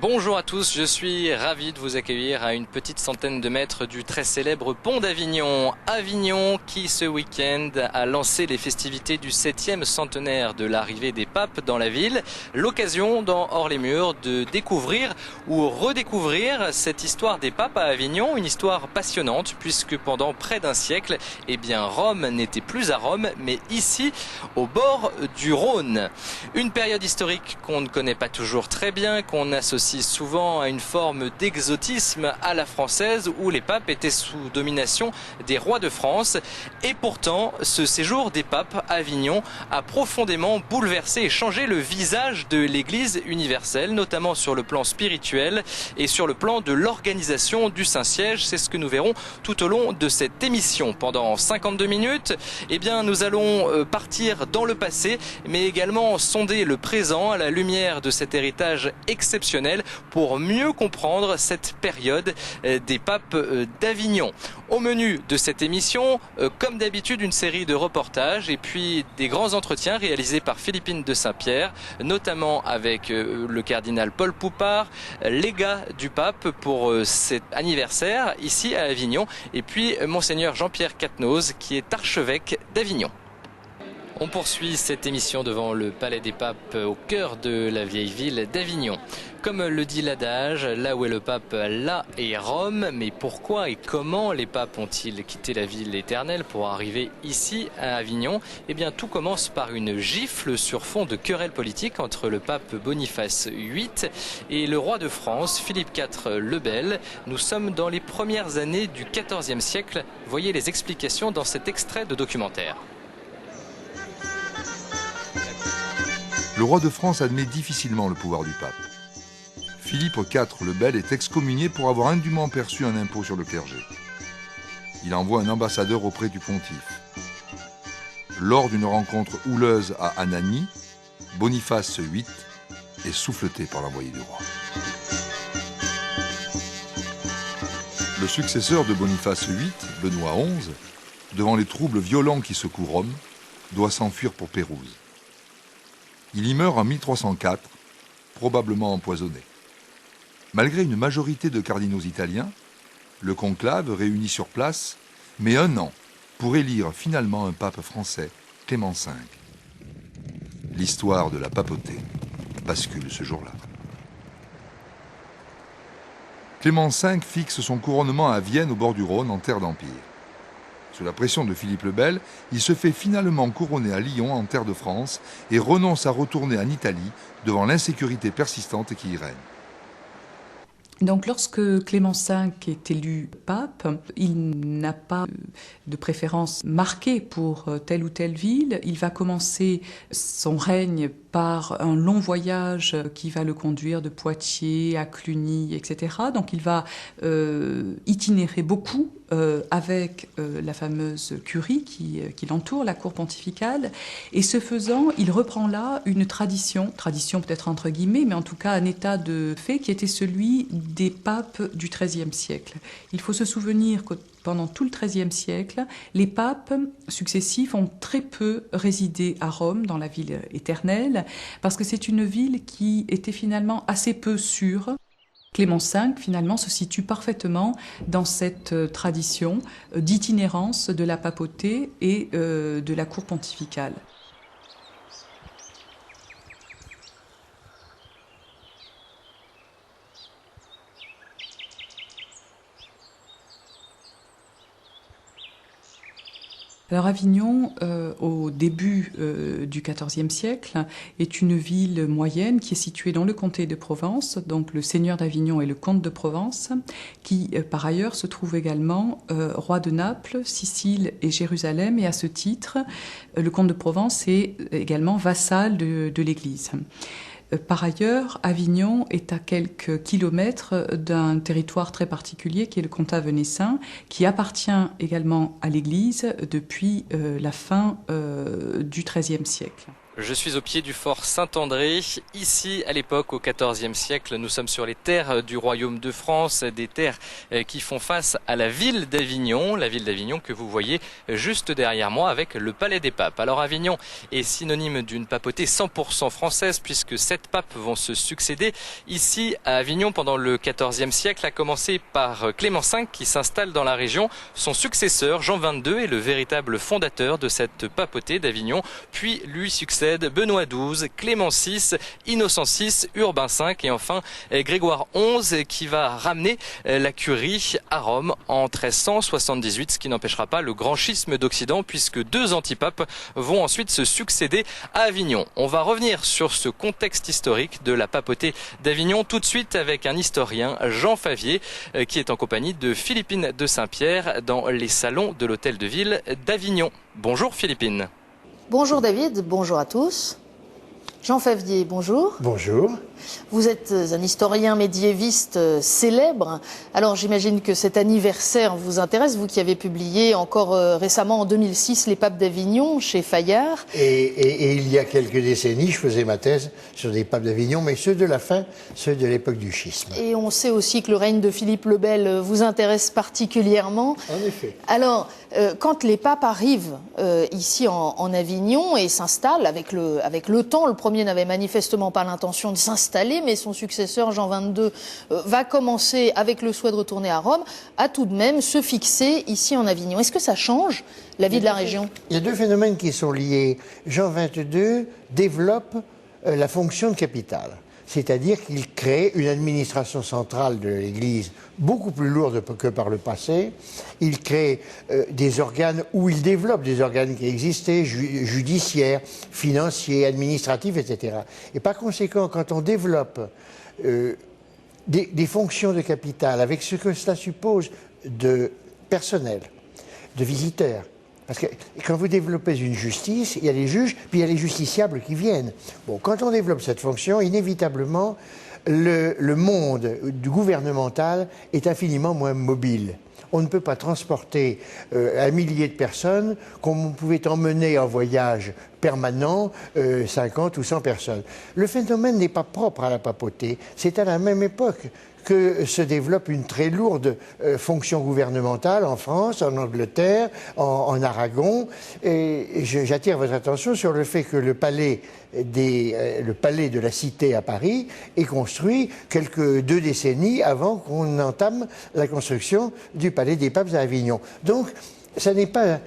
Bonjour à tous, je suis ravi de vous accueillir à une petite centaine de mètres du très célèbre pont d'Avignon. Avignon qui ce week-end a lancé les festivités du 7e centenaire de l'arrivée des papes dans la ville. L'occasion dans Hors les Murs de découvrir ou redécouvrir cette histoire des papes à Avignon, une histoire passionnante puisque pendant près d'un siècle, Rome n'était plus à Rome mais ici au bord du Rhône. Une période historique qu'on ne connaît pas toujours très bien, qu'on associe souvent à une forme d'exotisme à la française où les papes étaient sous domination des rois de France. Et pourtant, ce séjour des papes à Avignon a profondément bouleversé et changé le visage de l'Église universelle, notamment sur le plan spirituel et sur le plan de l'organisation du Saint-Siège. C'est ce que nous verrons tout au long de cette émission. Pendant 52 minutes, nous allons partir dans le passé, mais également sonder le présent à la lumière de cet héritage exceptionnel pour mieux comprendre cette période des papes d'Avignon. Au menu de cette émission, comme d'habitude, une série de reportages et puis des grands entretiens réalisés par Philippine de Saint-Pierre, notamment avec le cardinal Paul Poupart, légat du pape pour cet anniversaire ici à Avignon, et puis monseigneur Jean-Pierre Quatennose qui est archevêque d'Avignon. On poursuit cette émission devant le Palais des Papes au cœur de la vieille ville d'Avignon. Comme le dit l'adage, là où est le pape, là est Rome. Mais pourquoi et comment les papes ont-ils quitté la ville éternelle pour arriver ici à Avignon? Tout commence par une gifle sur fond de querelle politique entre le pape Boniface VIII et le roi de France, Philippe IV le Bel. Nous sommes dans les premières années du XIVe siècle. Voyez les explications dans cet extrait de documentaire. Le roi de France admet difficilement le pouvoir du pape. Philippe IV le Bel est excommunié pour avoir indûment perçu un impôt sur le clergé. Il envoie un ambassadeur auprès du pontife. Lors d'une rencontre houleuse à Anagni, Boniface VIII est souffleté par l'envoyé du roi. Le successeur de Boniface VIII, Benoît XI, devant les troubles violents qui secouent Rome, doit s'enfuir pour Pérouse. Il y meurt en 1304, probablement empoisonné. Malgré une majorité de cardinaux italiens, le conclave réuni sur place met 1 an pour élire finalement un pape français, Clément V. L'histoire de la papauté bascule ce jour-là. Clément V fixe son couronnement à Vienne au bord du Rhône en terre d'Empire. Sous la pression de Philippe le Bel, il se fait finalement couronner à Lyon en terre de France et renonce à retourner en Italie devant l'insécurité persistante qui y règne. Donc lorsque Clément V est élu pape, il n'a pas de préférence marquée pour telle ou telle ville. Il va commencer son règne par un long voyage qui va le conduire de Poitiers à Cluny, etc. Donc il va itinérer beaucoup avec la fameuse curie qui l'entoure, la cour pontificale. Et ce faisant, il reprend là une tradition peut-être entre guillemets, mais en tout cas un état de fait qui était celui des papes du XIIIe siècle. Il faut se souvenir que pendant tout le XIIIe siècle, les papes successifs ont très peu résidé à Rome, dans la ville éternelle, parce que c'est une ville qui était finalement assez peu sûre. Clément V, finalement, se situe parfaitement dans cette tradition d'itinérance de la papauté et de la cour pontificale. Alors Avignon, au début du XIVe siècle, est une ville moyenne qui est située dans le comté de Provence, donc le seigneur d'Avignon est le comte de Provence, qui par ailleurs se trouve également roi de Naples, Sicile et Jérusalem, et à ce titre, le comte de Provence est également vassal de l'Église. Par ailleurs, Avignon est à quelques kilomètres d'un territoire très particulier qui est le comtat venessin, qui appartient également à l'Église depuis la fin du XIIIe siècle. Je suis au pied du fort Saint-André. Ici, à l'époque, au XIVe siècle, nous sommes sur les terres du royaume de France, des terres qui font face à la ville d'Avignon que vous voyez juste derrière moi avec le palais des papes. Alors Avignon est synonyme d'une papauté 100% française puisque 7 papes vont se succéder. Ici, à Avignon, pendant le XIVe siècle, a commencé par Clément V qui s'installe dans la région. Son successeur, Jean XXII, est le véritable fondateur de cette papauté d'Avignon, puis lui succède Benoît XII, Clément VI, Innocent VI, Urbain V et enfin Grégoire XI qui va ramener la curie à Rome en 1378, ce qui n'empêchera pas le grand schisme d'Occident puisque 2 antipapes vont ensuite se succéder à Avignon. On va revenir sur ce contexte historique de la papauté d'Avignon tout de suite avec un historien, Jean Favier, qui est en compagnie de Philippine de Saint-Pierre dans les salons de l'hôtel de ville d'Avignon. Bonjour Philippine. Bonjour David, bonjour à tous. Jean Favier, bonjour. Bonjour. Vous êtes un historien médiéviste célèbre. Alors j'imagine que cet anniversaire vous intéresse, vous qui avez publié encore récemment en 2006 Les papes d'Avignon chez Fayard. Et il y a quelques décennies, je faisais ma thèse sur des papes d'Avignon, mais ceux de la fin, ceux de l'époque du schisme. Et on sait aussi que le règne de Philippe le Bel vous intéresse particulièrement. En effet. Alors, quand les papes arrivent ici en Avignon et s'installent avec le temps, le premier n'avait manifestement pas l'intention de s'installer, mais son successeur, Jean XXII, va commencer, avec le souhait de retourner à Rome, à tout de même se fixer ici en Avignon. Est-ce que ça change la vie de la région? Il y a 2 phénomènes qui sont liés. Jean XXII développe la fonction de capitale. C'est-à-dire qu'il crée une administration centrale de l'Église beaucoup plus lourde que par le passé. Il crée des organes, où il développe des organes qui existaient, judiciaires, financiers, administratifs, etc. Et par conséquent, quand on développe des fonctions de capitale, avec ce que cela suppose de personnel, de visiteurs, parce que quand vous développez une justice, il y a les juges, puis il y a les justiciables qui viennent. Bon, quand on développe cette fonction, inévitablement, le monde du gouvernemental est infiniment moins mobile. On ne peut pas transporter un millier de personnes comme on pouvait emmener en voyage permanent 50 ou 100 personnes. Le phénomène n'est pas propre à la papauté. C'est à la même époque que se développe une très lourde fonction gouvernementale en France, en Angleterre, en Aragon. Et j'attire votre attention sur le fait que le palais de la Cité à Paris est construit quelques 2 décennies avant qu'on entame la construction du palais des papes à Avignon. Donc, ça n'est pas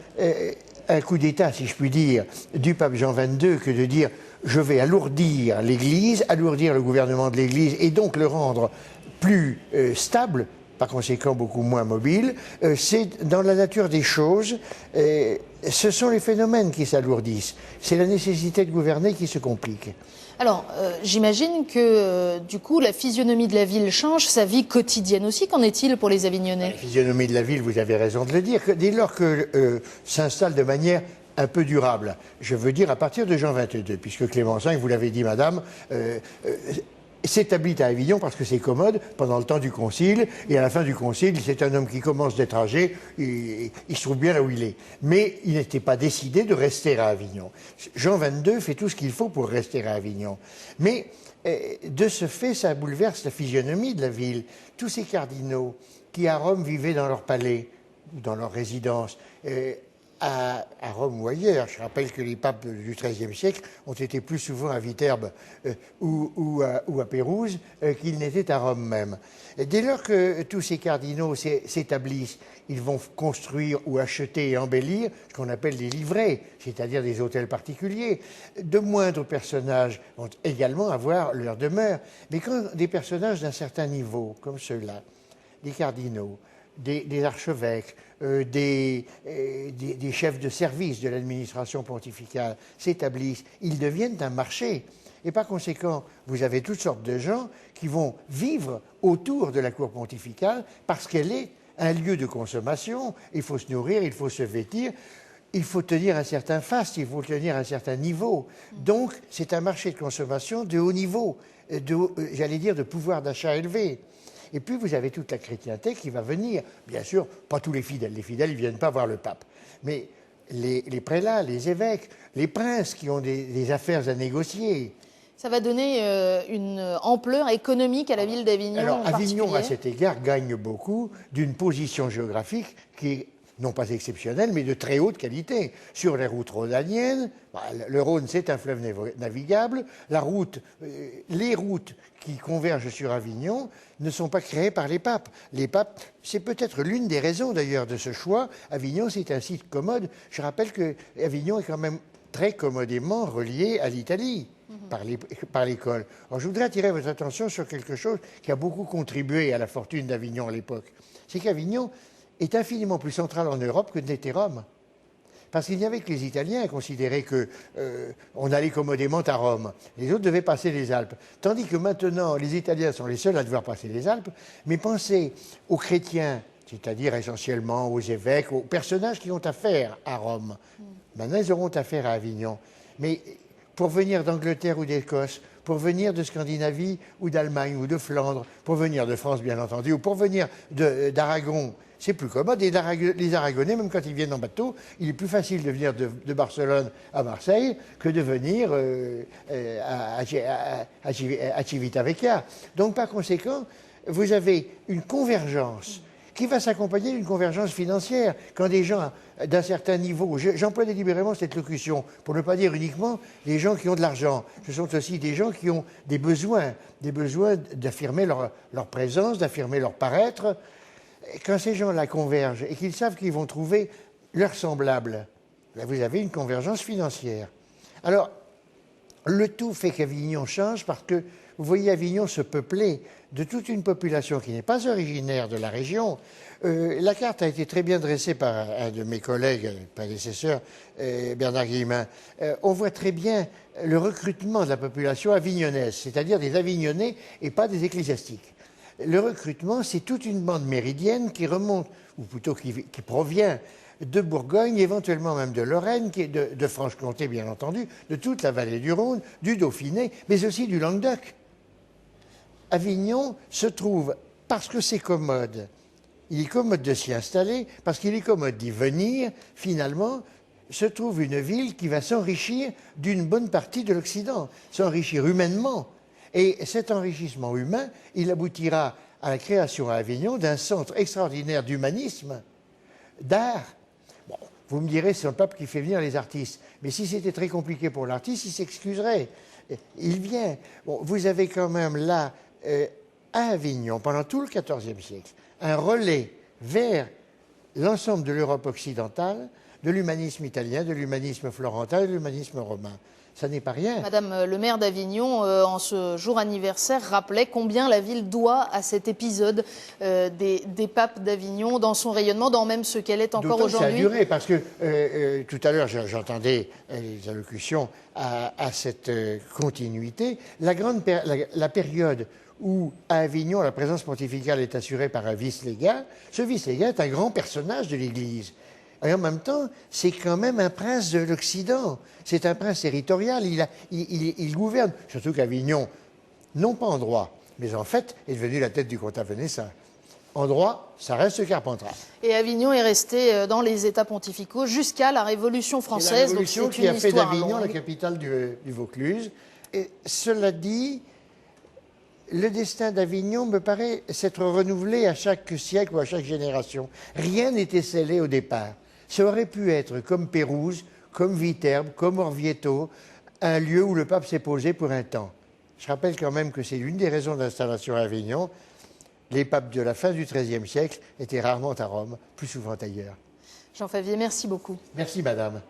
un coup d'État, si je puis dire, du pape Jean XXII que de dire je vais alourdir l'Église, alourdir le gouvernement de l'Église et donc le rendre plus stable, par conséquent beaucoup moins mobile. C'est dans la nature des choses, ce sont les phénomènes qui s'alourdissent. C'est la nécessité de gouverner qui se complique. Alors, j'imagine que, du coup, la physionomie de la ville change, sa vie quotidienne aussi. Qu'en est-il pour les Avignonnais? La physionomie de la ville, vous avez raison de le dire, que dès lors que s'installe de manière un peu durable, je veux dire à partir de Jean XXII, puisque Clément V, vous l'avez dit madame, s'établit à Avignon parce que c'est commode pendant le temps du concile, et à la fin du concile, c'est un homme qui commence d'être âgé, il se trouve bien là où il est. Mais il n'était pas décidé de rester à Avignon. Jean XXII fait tout ce qu'il faut pour rester à Avignon. Mais de ce fait, ça bouleverse la physionomie de la ville. Tous ces cardinaux qui à Rome vivaient dans leur palais, ou dans leur résidence, à Rome ou ailleurs. Je rappelle que les papes du XIIIe siècle ont été plus souvent à Viterbe ou à Pérouse qu'ils n'étaient à Rome même. Et dès lors que tous ces cardinaux s'établissent, ils vont construire ou acheter et embellir ce qu'on appelle des livrets, c'est-à-dire des hôtels particuliers. De moindres personnages vont également avoir leur demeure. Mais quand des personnages d'un certain niveau, comme ceux-là, des cardinaux, des archevêques, des chefs de service de l'administration pontificale s'établissent, ils deviennent un marché. Et par conséquent, vous avez toutes sortes de gens qui vont vivre autour de la cour pontificale parce qu'elle est un lieu de consommation. Il faut se nourrir, il faut se vêtir, il faut tenir un certain faste, il faut tenir un certain niveau. Donc, c'est un marché de consommation de haut niveau, j'allais dire de pouvoir d'achat élevé. Et puis, vous avez toute la chrétienté qui va venir. Bien sûr, pas tous les fidèles. Les fidèles, ils ne viennent pas voir le pape. Mais les prélats, les évêques, les princes qui ont des affaires à négocier. Ça va donner une ampleur économique à la ville d'Avignon. Alors, Avignon, à cet égard, gagne beaucoup d'une position géographique qui est non pas exceptionnelle, mais de très haute qualité. Sur les routes rhodaniennes, le Rhône, c'est un fleuve navigable. Les routes qui convergent sur Avignon ne sont pas créées par les papes. Les papes, c'est peut-être l'une des raisons d'ailleurs de ce choix. Avignon, c'est un site commode. Je rappelle que Avignon est quand même très commodément relié à l'Italie par l'école. Alors, je voudrais attirer votre attention sur quelque chose qui a beaucoup contribué à la fortune d'Avignon à l'époque. C'est qu'Avignon est infiniment plus central en Europe que n'était Rome. Parce qu'il n'y avait que les Italiens à considérer qu'on allait commodément à Rome. Les autres devaient passer les Alpes. Tandis que maintenant, les Italiens sont les seuls à devoir passer les Alpes. Mais pensez aux chrétiens, c'est-à-dire essentiellement aux évêques, aux personnages qui ont affaire à Rome. Maintenant, ils auront affaire à Avignon. Mais pour venir d'Angleterre ou d'Écosse, pour venir de Scandinavie ou d'Allemagne ou de Flandre, pour venir de France, bien entendu, ou pour venir d'Aragon, c'est plus commode. Et les Aragonais, même quand ils viennent en bateau, il est plus facile de venir de Barcelone à Marseille que de venir à Civitavecchia. Donc, par conséquent, vous avez une convergence qui va s'accompagner d'une convergence financière. Quand des gens d'un certain niveau, j'emploie délibérément cette locution, pour ne pas dire uniquement les gens qui ont de l'argent, ce sont aussi des gens qui ont des besoins d'affirmer leur présence, d'affirmer leur paraître. Quand ces gens-là convergent et qu'ils savent qu'ils vont trouver leurs semblables, là vous avez une convergence financière. Alors, le tout fait qu'Avignon change parce que, vous voyez, Avignon se peupler de toute une population qui n'est pas originaire de la région. La carte a été très bien dressée par un de mes collègues, prédécesseurs, Bernard Guillemin. On voit très bien le recrutement de la population avignonnaise, c'est-à-dire des Avignonnais et pas des ecclésiastiques. Le recrutement, c'est toute une bande méridienne qui remonte, ou plutôt qui provient de Bourgogne, éventuellement même de Lorraine, de Franche-Comté, bien entendu, de toute la vallée du Rhône, du Dauphiné, mais aussi du Languedoc. Avignon se trouve, parce que c'est commode, il est commode de s'y installer, parce qu'il est commode d'y venir, finalement, se trouve une ville qui va s'enrichir d'une bonne partie de l'Occident, s'enrichir humainement. Et cet enrichissement humain, il aboutira à la création à Avignon d'un centre extraordinaire d'humanisme, d'art. Bon, vous me direz, c'est le pape qui fait venir les artistes. Mais si c'était très compliqué pour l'artiste, il s'excuserait. Il vient. Bon, vous avez quand même là, à Avignon, pendant tout le XIVe siècle, un relais vers l'ensemble de l'Europe occidentale, de l'humanisme italien, de l'humanisme florentin et de l'humanisme romain. Ça n'est pas rien. Madame le maire d'Avignon, en ce jour anniversaire, rappelait combien la ville doit à cet épisode des papes d'Avignon dans son rayonnement, dans même ce qu'elle est encore aujourd'hui. Ça a duré, parce que tout à l'heure, j'entendais les allocutions à cette continuité. La période où, à Avignon, la présence pontificale est assurée par un vice-légat, ce vice-légat est un grand personnage de l'Église. Et en même temps, c'est quand même un prince de l'Occident. C'est un prince territorial. Il gouverne. Surtout qu'Avignon, non pas en droit, mais en fait, est devenu la tête du comtat venessin. En droit, ça reste Carpentras. Et Avignon est resté dans les États pontificaux jusqu'à la Révolution française. C'est la Révolution qui a fait d'Avignon la capitale du Vaucluse. Et cela dit, le destin d'Avignon me paraît s'être renouvelé à chaque siècle ou à chaque génération. Rien n'était scellé au départ. Ça aurait pu être comme Pérouse, comme Viterbe, comme Orvieto, un lieu où le pape s'est posé pour un temps. Je rappelle quand même que c'est l'une des raisons d'installation à Avignon. Les papes de la fin du XIIIe siècle étaient rarement à Rome, plus souvent ailleurs. Jean Favier, merci beaucoup. Merci, madame.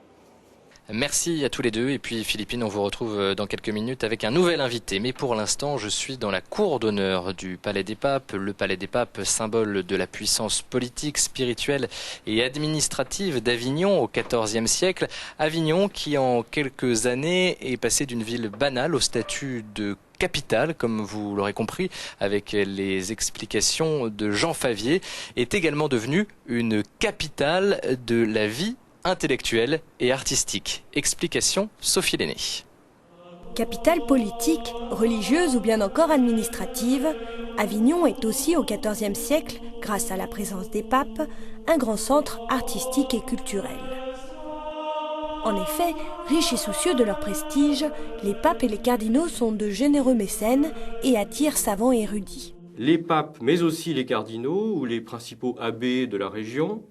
Merci à tous les deux. Et puis Philippine, on vous retrouve dans quelques minutes avec un nouvel invité. Mais pour l'instant, je suis dans la cour d'honneur du Palais des Papes. Le Palais des Papes, symbole de la puissance politique, spirituelle et administrative d'Avignon au XIVe siècle. Avignon qui, en quelques années, est passé d'une ville banale au statut de capitale, comme vous l'aurez compris avec les explications de Jean Favier, est également devenue une capitale de la vie intellectuelle et artistique. Explication Sophie Lenné. Capitale politique, religieuse ou bien encore administrative, Avignon est aussi au XIVe siècle, grâce à la présence des papes, un grand centre artistique et culturel. En effet, riches et soucieux de leur prestige, les papes et les cardinaux sont de généreux mécènes et attirent savants et érudits. Les papes, mais aussi les cardinaux ou les principaux abbés de la région,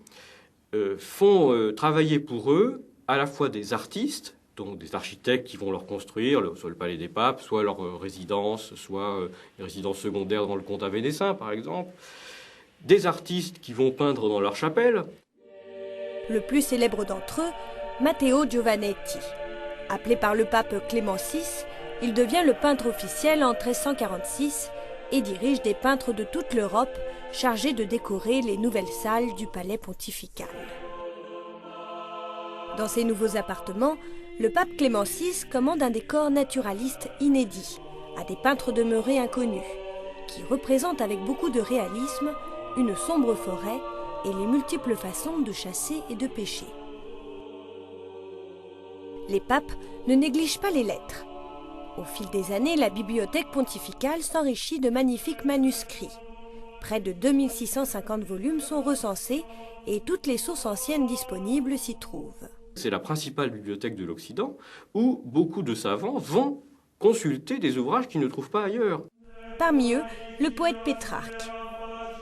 font travailler pour eux à la fois des artistes, donc des architectes qui vont leur construire, soit le palais des papes, soit leur résidence, soit les résidences secondaires dans le comtat vénessin, par exemple. Des artistes qui vont peindre dans leur chapelle. Le plus célèbre d'entre eux, Matteo Giovannetti. Appelé par le pape Clément VI, il devient le peintre officiel en 1346 et dirige des peintres de toute l'Europe chargés de décorer les nouvelles salles du palais pontifical. Dans ces nouveaux appartements, le pape Clément VI commande un décor naturaliste inédit à des peintres demeurés inconnus, qui représentent avec beaucoup de réalisme une sombre forêt et les multiples façons de chasser et de pêcher. Les papes ne négligent pas les lettres. Au fil des années, la bibliothèque pontificale s'enrichit de magnifiques manuscrits. Près de 2650 volumes sont recensés et toutes les sources anciennes disponibles s'y trouvent. C'est la principale bibliothèque de l'Occident où beaucoup de savants vont consulter des ouvrages qu'ils ne trouvent pas ailleurs. Parmi eux, le poète Pétrarque.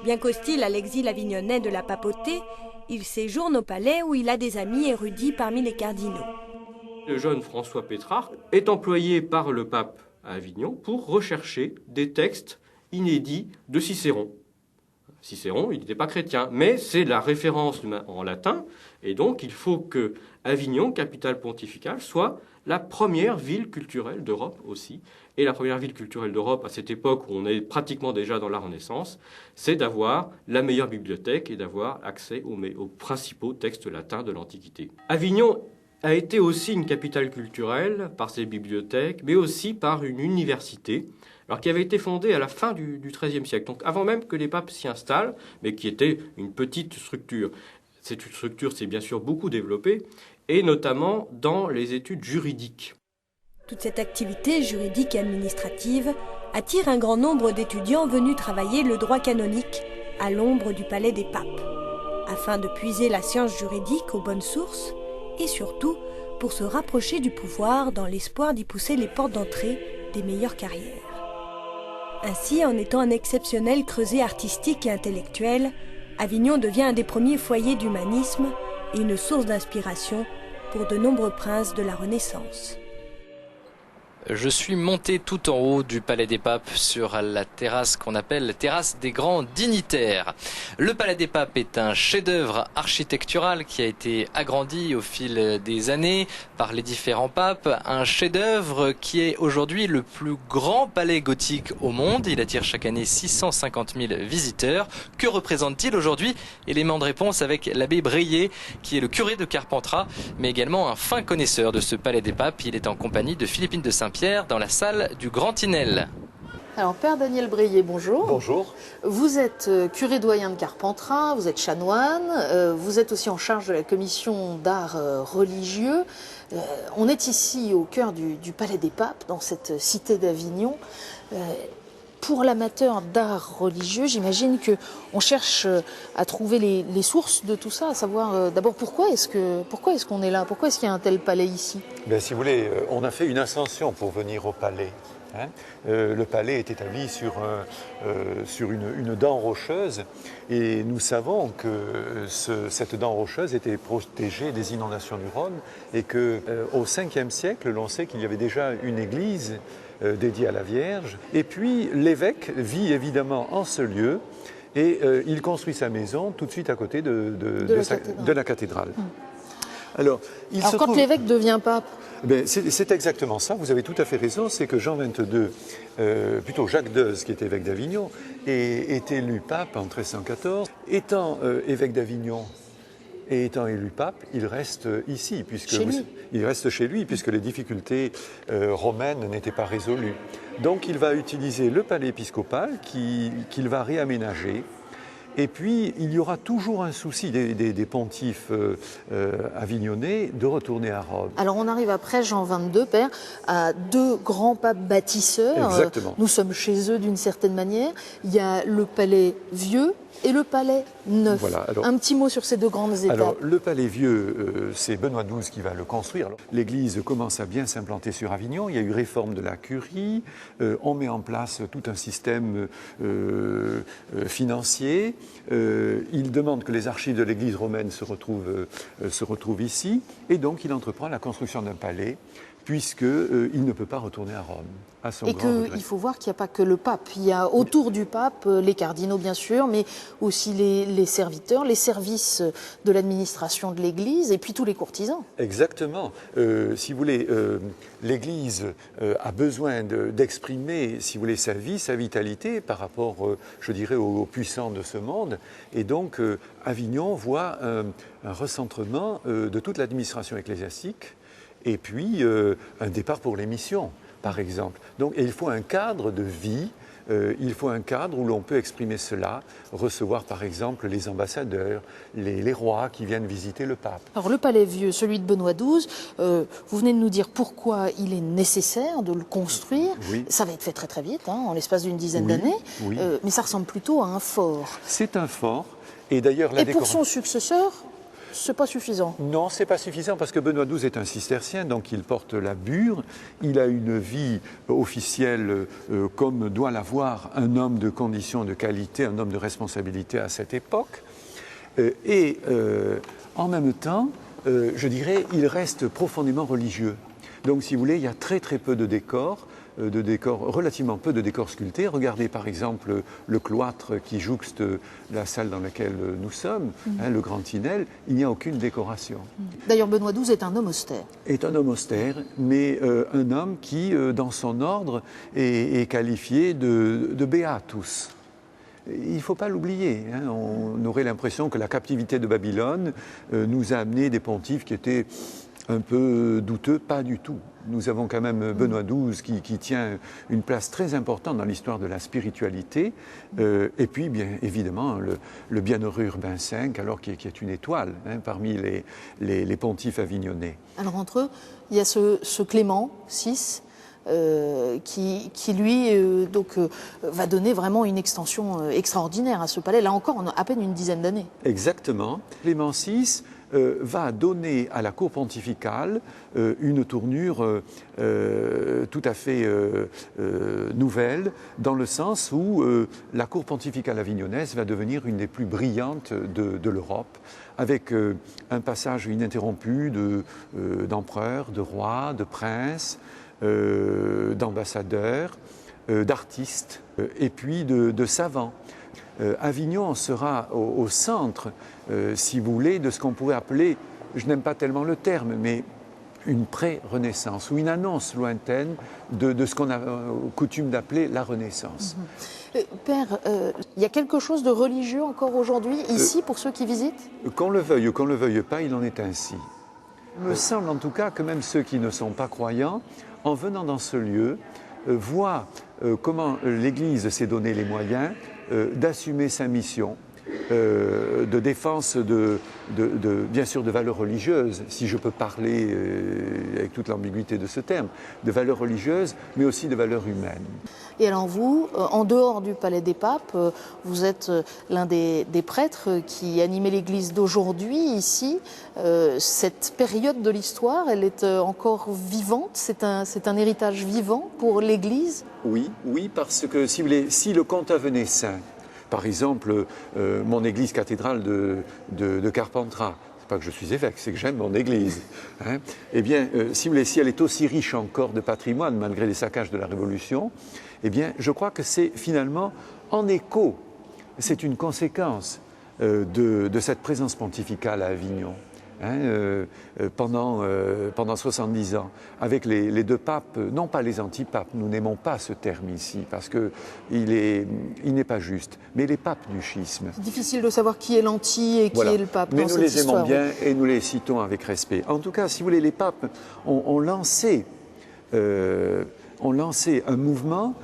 Bien qu'hostile à l'exil avignonnais de la papauté, il séjourne au palais où il a des amis érudits parmi les cardinaux. Le jeune François Pétrarque est employé par le pape à Avignon pour rechercher des textes inédits de Cicéron. Cicéron, il n'était pas chrétien, mais c'est la référence en latin, et donc il faut que Avignon, capitale pontificale, soit la première ville culturelle d'Europe aussi. Et la première ville culturelle d'Europe, à cette époque où on est pratiquement déjà dans la Renaissance, c'est d'avoir la meilleure bibliothèque et d'avoir accès aux principaux textes latins de l'Antiquité. Avignon a été aussi une capitale culturelle par ses bibliothèques, mais aussi par une université, alors qui avait été fondée à la fin du XIIIe siècle, donc avant même que les papes s'y installent, mais qui était une petite structure. Cette structure s'est bien sûr beaucoup développée, et notamment dans les études juridiques. Toute cette activité juridique et administrative attire un grand nombre d'étudiants venus travailler le droit canonique à l'ombre du palais des papes, afin de puiser la science juridique aux bonnes sources, et surtout pour se rapprocher du pouvoir dans l'espoir d'y pousser les portes d'entrée des meilleures carrières. Ainsi, en étant un exceptionnel creuset artistique et intellectuel, Avignon devient un des premiers foyers d'humanisme et une source d'inspiration pour de nombreux princes de la Renaissance. Je suis monté tout en haut du Palais des Papes sur la terrasse qu'on appelle la terrasse des grands dignitaires. Le Palais des Papes est un chef-d'œuvre architectural qui a été agrandi au fil des années par les différents papes. Un chef-d'œuvre qui est aujourd'hui le plus grand palais gothique au monde. Il attire chaque année 650 000 visiteurs. Que représente-t-il aujourd'hui? Élément de réponse avec l'abbé Breillet, qui est le curé de Carpentras, mais également un fin connaisseur de ce Palais des Papes. Il est en compagnie de Philippine de Saint-Pierre dans la salle du Grand Tinel. Alors, Père Daniel Breillet, bonjour. Bonjour. Vous êtes curé doyen de Carpentras, vous êtes chanoine, vous êtes aussi en charge de la commission d'art religieux. On est ici au cœur du Palais des Papes, dans cette cité d'Avignon. Pour l'amateur d'art religieux, j'imagine qu'on cherche à trouver les sources de tout ça, à savoir d'abord pourquoi est-ce qu'on est là, pourquoi est-ce qu'il y a un tel palais ici? Si vous voulez, on a fait une ascension pour venir au palais. Le palais est établi sur une dent rocheuse et nous savons que cette dent rocheuse était protégée des inondations du Rhône et qu'au 5e siècle, l'on sait qu'il y avait déjà une église dédiée à la Vierge. Et puis l'évêque vit évidemment en ce lieu et il construit sa maison tout de suite à côté de la cathédrale. Alors quand l'évêque devient pape, c'est exactement ça, vous avez tout à fait raison, c'est que Jean XXII, plutôt Jacques II, qui était évêque d'Avignon, est élu pape en 1314. Étant évêque d'Avignon et étant élu pape, il reste ici, il reste chez lui, puisque les difficultés romaines n'étaient pas résolues. Donc il va utiliser le palais épiscopal qu'il va réaménager. Et puis, il y aura toujours un souci des pontifes avignonnais de retourner à Rome. Alors, on arrive après Jean XXII, Père, à deux grands papes bâtisseurs. Exactement. Nous sommes chez eux d'une certaine manière. Il y a le palais vieux, Et le palais neuf. Voilà, alors, un petit mot sur ces deux grandes étapes. Alors, le palais vieux, c'est Benoît XII qui va le construire. L'église commence à bien s'implanter sur Avignon. Il y a eu réforme de la curie. On met en place tout un système financier. Il demande que les archives de l'église romaine se retrouvent ici. Et donc, il entreprend la construction d'un palais, puisqu'il ne peut pas retourner à Rome. À son et grand regret. qu'il faut voir qu'il n'y a pas que le pape. Il y a autour du pape les cardinaux, bien sûr, mais aussi les serviteurs, les services de l'administration de l'Église et puis tous les courtisans. Exactement. Si vous voulez, l'Église a besoin d'exprimer, si vous voulez, sa vie, sa vitalité par rapport, je dirais, aux puissants de ce monde. Et donc, Avignon voit un recentrement de toute l'administration ecclésiastique et puis un départ pour les missions, par exemple. Donc, et il faut un cadre de vie, il faut un cadre où l'on peut exprimer cela, recevoir par exemple les ambassadeurs, les rois qui viennent visiter le pape. Alors le palais vieux, celui de Benoît XII, vous venez de nous dire pourquoi il est nécessaire de le construire. Oui. Ça va être fait très très vite, en l'espace d'une dizaine d'années, oui. Mais ça ressemble plutôt à un fort. C'est un fort, et d'ailleurs la Et pour décoration... son successeur, c'est pas suffisant. Non, c'est pas suffisant parce que Benoît XII est un cistercien, donc il porte la bure. Il a une vie officielle comme doit l'avoir un homme de condition, de qualité, un homme de responsabilité à cette époque. En même temps, je dirais, il reste profondément religieux. Donc, si vous voulez, il y a très très peu de décors. Relativement peu de décors sculptés. Regardez par exemple le cloître qui jouxte la salle dans laquelle nous sommes, le Grand Tinel, il n'y a aucune décoration. D'ailleurs, Benoît XII est un homme austère. Est un homme austère, mais un homme qui, dans son ordre, est qualifié de beatus. Il ne faut pas l'oublier. On aurait l'impression que la captivité de Babylone nous a amené des pontifes qui étaient un peu douteux, pas du tout. Nous avons quand même Benoît XII qui tient une place très importante dans l'histoire de la spiritualité. Et puis, bien évidemment, le bienheureux Urbain V, alors qui est une étoile parmi les pontifes avignonnais. Alors entre eux, il y a ce Clément VI qui lui va donner vraiment une extension extraordinaire à ce palais. Là encore, on a à peine une dizaine d'années. Exactement. Clément VI va donner à la cour pontificale une tournure tout à fait nouvelle, dans le sens où la cour pontificale avignonnaise va devenir une des plus brillantes de l'Europe, avec un passage ininterrompu d'empereurs, de rois, de princes, d'ambassadeurs, d'artistes et puis de savants. Avignon sera au centre, si vous voulez, de ce qu'on pourrait appeler, je n'aime pas tellement le terme, mais une pré-Renaissance ou une annonce lointaine de ce qu'on a coutume d'appeler la Renaissance. Père, il y a quelque chose de religieux encore aujourd'hui, ici, pour ceux qui visitent ? Qu'on le veuille ou qu'on ne le veuille pas, il en est ainsi. Il me semble en tout cas que même ceux qui ne sont pas croyants, en venant dans ce lieu, voient comment l'Église s'est donné les moyens d'assumer sa mission de défense bien sûr de valeurs religieuses, si je peux parler avec toute l'ambiguïté de ce terme, de valeurs religieuses, mais aussi de valeurs humaines. Et alors vous, en dehors du Palais des Papes, vous êtes l'un des prêtres qui animait l'Église d'aujourd'hui, ici. Cette période de l'histoire, elle est encore vivante, c'est un héritage vivant pour l'Église ? Oui, parce que si le comte venait saint, par exemple, mon église cathédrale de Carpentras, c'est pas que je suis évêque, c'est que j'aime mon église. Eh bien, si elle est aussi riche encore de patrimoine, malgré les saccages de la Révolution, eh bien, je crois que c'est finalement en écho, c'est une conséquence de cette présence pontificale à Avignon. Pendant 70 ans, avec les deux papes, non pas les antipapes, nous n'aimons pas ce terme ici, parce qu'il n'est pas juste, mais les papes du schisme. C'est difficile de savoir qui est l'anti et qui est le pape mais dans nous cette les histoire. aimons bien et nous les citons avec respect. En tout cas, si vous voulez, les papes ont lancé un mouvement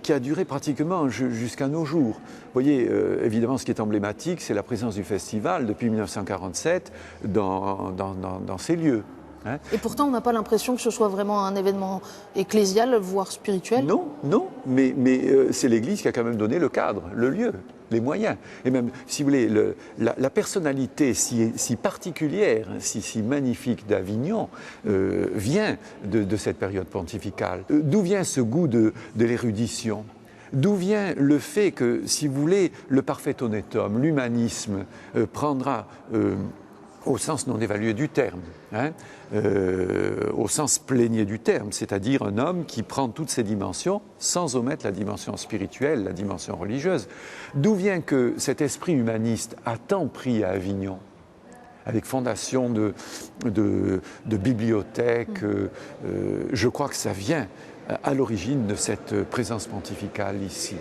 qui a duré pratiquement jusqu'à nos jours. Vous voyez, évidemment, ce qui est emblématique, c'est la présence du festival depuis 1947 dans ces lieux. Hein. Et pourtant, on n'a pas l'impression que ce soit vraiment un événement ecclésial, voire spirituel. Non, mais c'est l'Église qui a quand même donné le cadre, le lieu, les moyens. Et même, si vous voulez, la personnalité si particulière, si magnifique d'Avignon vient de cette période pontificale. D'où vient ce goût de l'érudition ? D'où vient le fait que, si vous voulez, le parfait honnête homme, l'humanisme, prendra, au sens non évalué du terme, hein, au sens plénier du terme, c'est-à-dire un homme qui prend toutes ces dimensions sans omettre la dimension spirituelle, la dimension religieuse. D'où vient que cet esprit humaniste a tant pris à Avignon, avec fondation de bibliothèques, je crois que ça vient à l'origine de cette présence pontificale ici.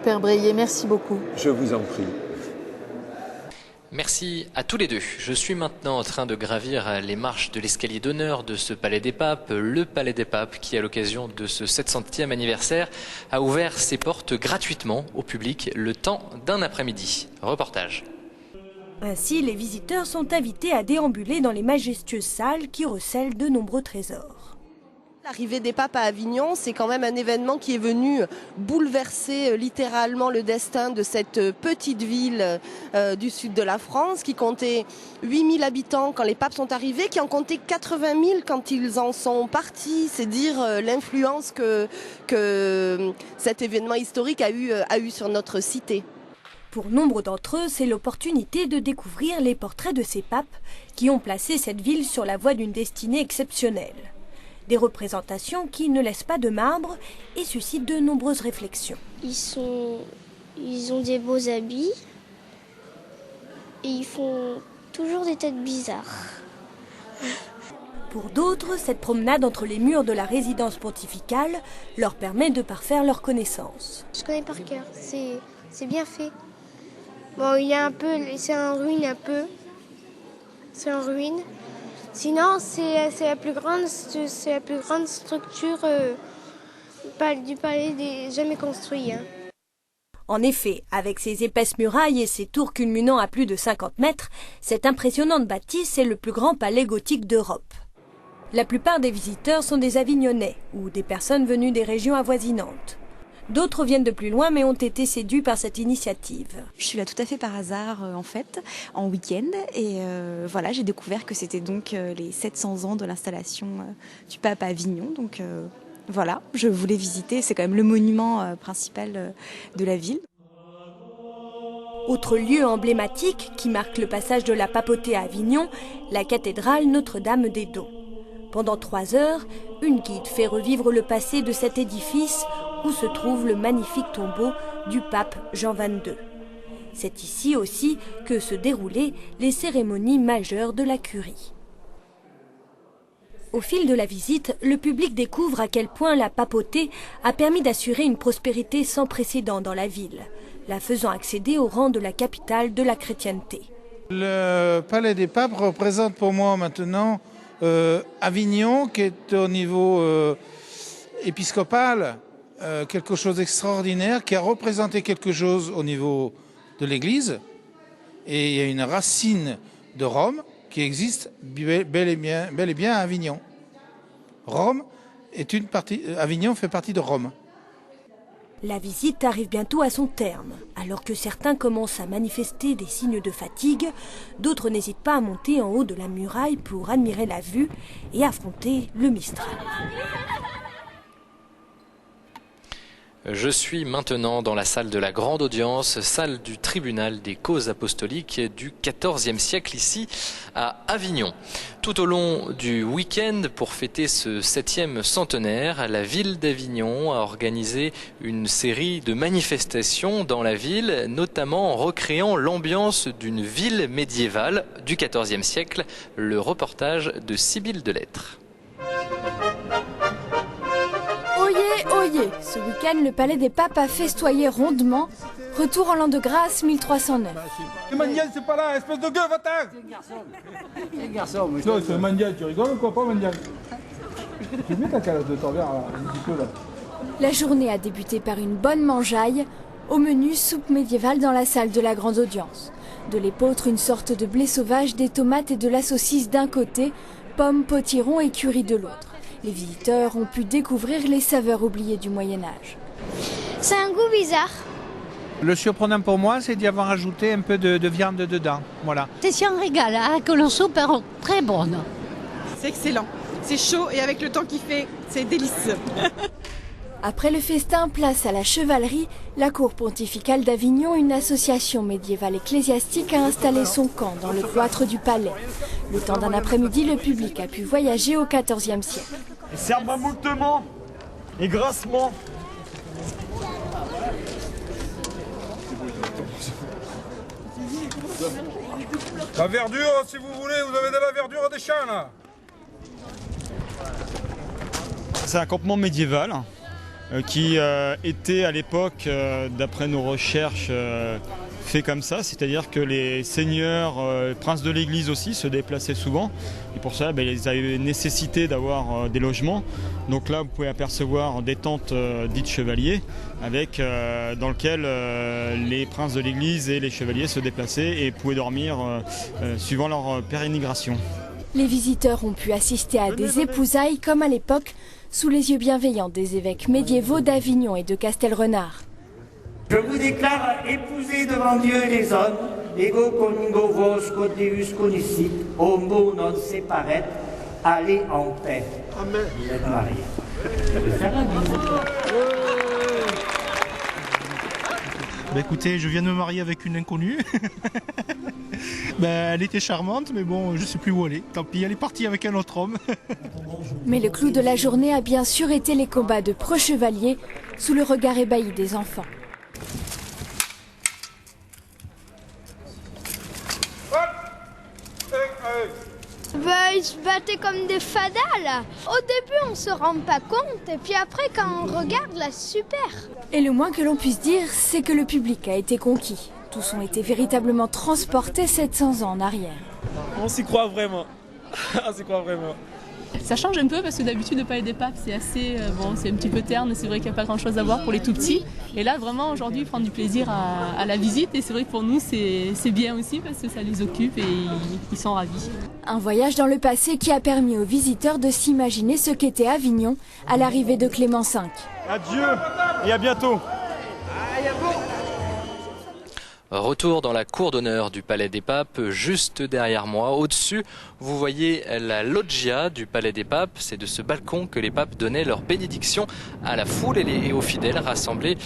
Père Bréhier, merci beaucoup. Je vous en prie. Merci à tous les deux. Je suis maintenant en train de gravir les marches de l'escalier d'honneur de ce Palais des Papes, le Palais des Papes qui, à l'occasion de ce 700e anniversaire, a ouvert ses portes gratuitement au public le temps d'un après-midi. Reportage. Ainsi, les visiteurs sont invités à déambuler dans les majestueuses salles qui recèlent de nombreux trésors. L'arrivée des papes à Avignon, c'est quand même un événement qui est venu bouleverser littéralement le destin de cette petite ville du sud de la France, qui comptait 8000 habitants quand les papes sont arrivés, qui en comptait 80 000 quand ils en sont partis. C'est dire l'influence que cet événement historique a eu sur notre cité. Pour nombre d'entre eux, c'est l'opportunité de découvrir les portraits de ces papes qui ont placé cette ville sur la voie d'une destinée exceptionnelle. Des représentations qui ne laissent pas de marbre et suscitent de nombreuses réflexions. Ils ont des beaux habits et ils font toujours des têtes bizarres. Pour d'autres, cette promenade entre les murs de la résidence pontificale leur permet de parfaire leur connaissance. Je connais par cœur, c'est bien fait. Bon, il y a un peu, c'est en ruine un peu. C'est en ruine. Sinon, c'est la plus grande structure du palais jamais construit. Hein. En effet, avec ses épaisses murailles et ses tours culminant à plus de 50 mètres, cette impressionnante bâtisse est le plus grand palais gothique d'Europe. La plupart des visiteurs sont des Avignonnais ou des personnes venues des régions avoisinantes. D'autres viennent de plus loin mais ont été séduits par cette initiative. Je suis là tout à fait par hasard en fait, en week-end et voilà, j'ai découvert que c'était donc les 700 ans de l'installation du pape à Avignon. Donc voilà, je voulais visiter, c'est quand même le monument principal de la ville. Autre lieu emblématique qui marque le passage de la papauté à Avignon, la cathédrale Notre-Dame-des-Dons. Pendant 3 heures, une guide fait revivre le passé de cet édifice où se trouve le magnifique tombeau du pape Jean XXII. C'est ici aussi que se déroulaient les cérémonies majeures de la curie. Au fil de la visite, le public découvre à quel point la papauté a permis d'assurer une prospérité sans précédent dans la ville, la faisant accéder au rang de la capitale de la chrétienté. Le Palais des Papes représente pour moi maintenant Avignon, qui est au niveau épiscopal, quelque chose d'extraordinaire, qui a représenté quelque chose au niveau de l'Église. Et il y a une racine de Rome qui existe bel et bien à Avignon. Avignon fait partie de Rome. La visite arrive bientôt à son terme. Alors que certains commencent à manifester des signes de fatigue, d'autres n'hésitent pas à monter en haut de la muraille pour admirer la vue et affronter le Mistral. Je suis maintenant dans la salle de la grande audience, salle du tribunal des causes apostoliques du XIVe siècle ici à Avignon. Tout au long du week-end, pour fêter ce 7e centenaire, la ville d'Avignon a organisé une série de manifestations dans la ville, notamment en recréant l'ambiance d'une ville médiévale du XIVe siècle. Le reportage de Sibylle Delettre. Oyez, ce week-end, le Palais des Papes a festoyé rondement. Retour en l'an de grâce 1309. Mandial, c'est pas là, espèce de gueule, va-t'en! C'est un garçon, mais non, c'est Mandial, tu rigoles ou quoi, pas Mandial? Tu mets ta calasse de torvère, là, un petit peu, là. La journée a débuté par une bonne mangeaille. Au menu, soupe médiévale dans la salle de la grande audience. De l'épeautre, une sorte de blé sauvage, des tomates et de la saucisse d'un côté, pommes, potirons et curry de l'autre. Les visiteurs ont pu découvrir les saveurs oubliées du Moyen-Âge. C'est un goût bizarre. Le surprenant pour moi, c'est d'y avoir ajouté un peu de viande dedans. Voilà. C'est un régal, hein, que le soupe est très bonne. C'est excellent. C'est chaud et avec le temps qu'il fait, c'est délicieux. Après le festin, place à la chevalerie. La cour pontificale d'Avignon, une association médiévale ecclésiastique, a installé son camp dans le cloître du palais. Le temps d'un après-midi, le public a pu voyager au XIVe siècle. Serment moultement et grassement. La verdure, si vous voulez, vous avez de la verdure des champs là. C'est un campement médiéval qui était à l'époque, d'après nos recherches, fait comme ça, c'est-à-dire que les seigneurs, princes de l'église aussi, se déplaçaient souvent. Et pour ça, ils avaient nécessité d'avoir des logements. Donc là, vous pouvez apercevoir des tentes dites chevaliers, avec, dans lesquelles les princes de l'église et les chevaliers se déplaçaient et pouvaient dormir suivant leur pérégrination. Les visiteurs ont pu assister à des épousailles comme à l'époque, sous les yeux bienveillants des évêques médiévaux d'Avignon et de Castelrenard. Je vous déclare épousés devant Dieu et les hommes, ego conjugo vos quod Deus conicit, homo non separet, allez en paix. Amen. Vous êtes mariés. Je vais faire la bise. Écoutez, je viens de me marier avec une inconnue. Elle était charmante, mais bon, je ne sais plus où elle est. Tant pis, elle est partie avec un autre homme. Mais le clou de la journée a bien sûr été les combats de preux-chevaliers sous le regard ébahi des enfants. Ils se battaient comme des fadas là. Au début on se rend pas compte et puis après quand on regarde là super. Et le moins que l'on puisse dire, c'est que le public a été conquis. Tous ont été véritablement transportés 700 ans en arrière. On s'y croit vraiment. On s'y croit vraiment. Ça change un peu parce que d'habitude le palais des papes c'est assez c'est un petit peu terne, c'est vrai qu'il n'y a pas grand chose à voir pour les tout petits. Et là vraiment aujourd'hui ils prennent du plaisir à la visite et c'est vrai que pour nous c'est bien aussi parce que ça les occupe et ils sont ravis. Un voyage dans le passé qui a permis aux visiteurs de s'imaginer ce qu'était Avignon à l'arrivée de Clément V. Adieu et à bientôt. Retour dans la cour d'honneur du Palais des Papes, juste derrière moi. Au-dessus, vous voyez la loggia du Palais des Papes. C'est de ce balcon que les papes donnaient leur bénédiction à la foule et aux fidèles rassemblés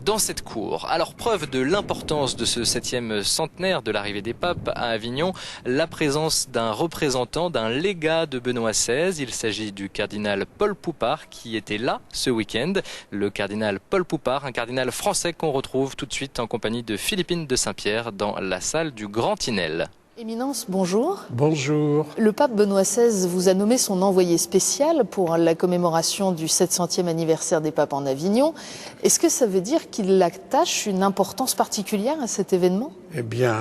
dans cette cour. Alors, preuve de l'importance de ce 7e centenaire de l'arrivée des papes à Avignon, la présence d'un représentant, d'un légat de Benoît XVI. Il s'agit du cardinal Paul Poupart qui était là ce week-end. Le cardinal Paul Poupart, un cardinal français qu'on retrouve tout de suite en compagnie de Philippine de Saint-Pierre dans la salle du Grand Tinel. Éminence, bonjour. Bonjour. Le pape Benoît XVI vous a nommé son envoyé spécial pour la commémoration du 700e anniversaire des papes en Avignon. Est-ce que ça veut dire qu'il attache une importance particulière à cet événement ? Eh bien,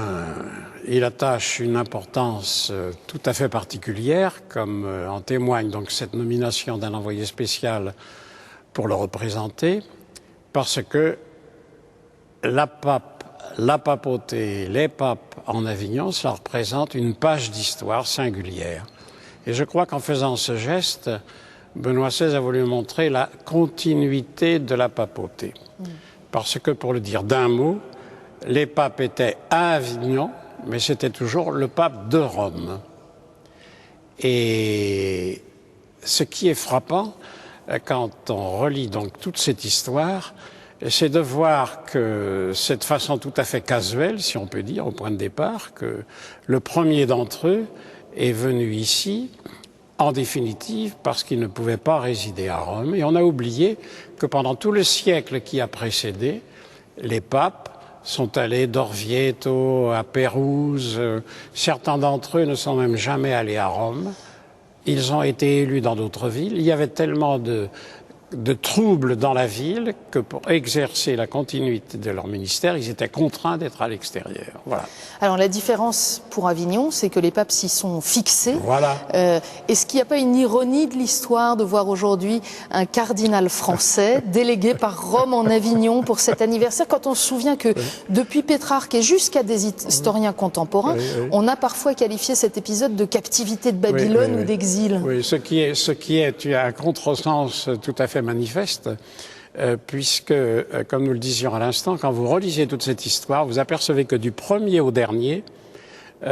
il attache une importance tout à fait particulière, comme en témoigne donc cette nomination d'un envoyé spécial pour le représenter, parce que la papauté, les papes en Avignon, ça représente une page d'histoire singulière. Et je crois qu'en faisant ce geste, Benoît XVI a voulu montrer la continuité de la papauté. Parce que, pour le dire d'un mot, les papes étaient à Avignon, mais c'était toujours le pape de Rome. Et ce qui est frappant, quand on relit donc toute cette histoire, c'est de voir que cette façon tout à fait casuelle, si on peut dire, au point de départ, que le premier d'entre eux est venu ici, en définitive, parce qu'il ne pouvait pas résider à Rome. Et on a oublié que pendant tout le siècle qui a précédé, les papes sont allés d'Orvieto à Pérouse. Certains d'entre eux ne sont même jamais allés à Rome. Ils ont été élus dans d'autres villes. Il y avait tellement de de troubles dans la ville que pour exercer la continuité de leur ministère, ils étaient contraints d'être à l'extérieur. Voilà. Alors la différence pour Avignon, c'est que les papes s'y sont fixés. Voilà. Est-ce qu'il n'y a pas une ironie de l'histoire de voir aujourd'hui un cardinal français délégué par Rome en Avignon pour cet anniversaire, quand on se souvient que depuis Pétrarque et jusqu'à des historiens contemporains, on a parfois qualifié cet épisode de captivité de Babylone ou d'exil. Oui, ce qui est un contresens tout à fait manifeste, puisque, comme nous le disions à l'instant, quand vous relisez toute cette histoire, vous apercevez que du premier au dernier, il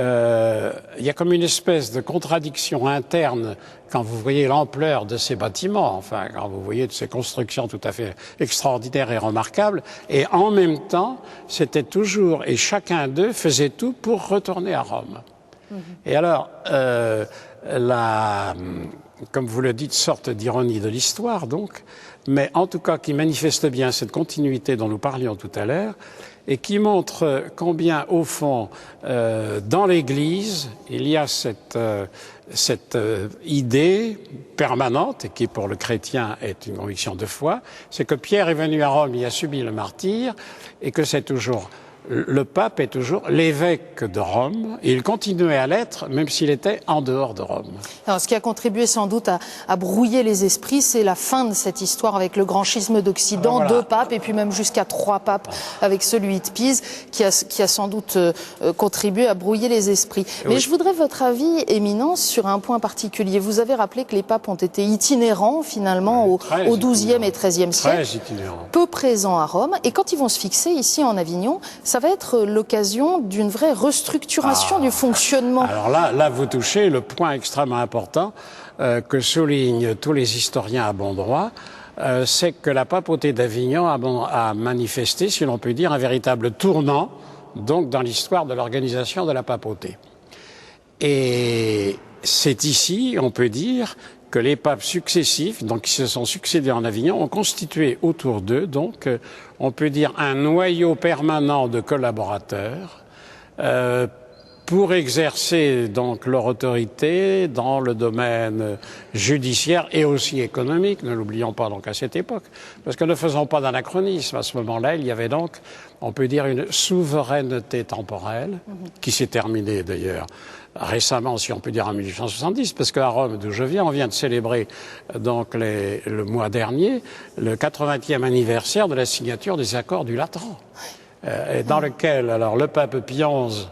y a comme une espèce de contradiction interne quand vous voyez l'ampleur de ces bâtiments, enfin, quand vous voyez de ces constructions tout à fait extraordinaires et remarquables, et en même temps, c'était toujours, et chacun d'eux faisait tout pour retourner à Rome. Et alors, comme vous le dites, sorte d'ironie de l'histoire, donc, mais en tout cas qui manifeste bien cette continuité dont nous parlions tout à l'heure, et qui montre combien, au fond, dans l'Église, il y a cette idée permanente, et qui pour le chrétien est une conviction de foi, c'est que Pierre est venu à Rome, il a subi le martyre, et que c'est toujours... Le pape est toujours l'évêque de Rome, et il continuait à l'être, même s'il était en dehors de Rome. Alors, ce qui a contribué sans doute à brouiller les esprits, c'est la fin de cette histoire avec le grand schisme d'Occident, voilà. 2 papes, et puis même jusqu'à 3 papes avec celui de Pise, qui a sans doute contribué à brouiller les esprits. Mais oui. Je voudrais votre avis, Éminence, sur un point particulier. Vous avez rappelé que les papes ont été itinérants, finalement, au XIIe et XIIIe siècle, peu présents à Rome, et quand ils vont se fixer ici en Avignon, ça va être l'occasion d'une vraie restructuration du fonctionnement. Alors là, vous touchez le point extrêmement important que soulignent tous les historiens à bon droit, c'est que la papauté d'Avignon a manifesté, si l'on peut dire, un véritable tournant donc dans l'histoire de l'organisation de la papauté. Et c'est ici, on peut dire, que les papes successifs, donc qui se sont succédés en Avignon, ont constitué autour d'eux, donc, on peut dire, un noyau permanent de collaborateurs pour exercer donc leur autorité dans le domaine judiciaire et aussi économique, ne l'oublions pas donc à cette époque, parce que ne faisons pas d'anachronisme. À ce moment-là, il y avait donc, on peut dire, une souveraineté temporelle qui s'est terminée d'ailleurs récemment, si on peut dire en 1870, parce qu'à Rome, d'où je viens, on vient de célébrer donc le mois dernier le 80e anniversaire de la signature des accords du Latran, dans lequel alors le pape Pie XI,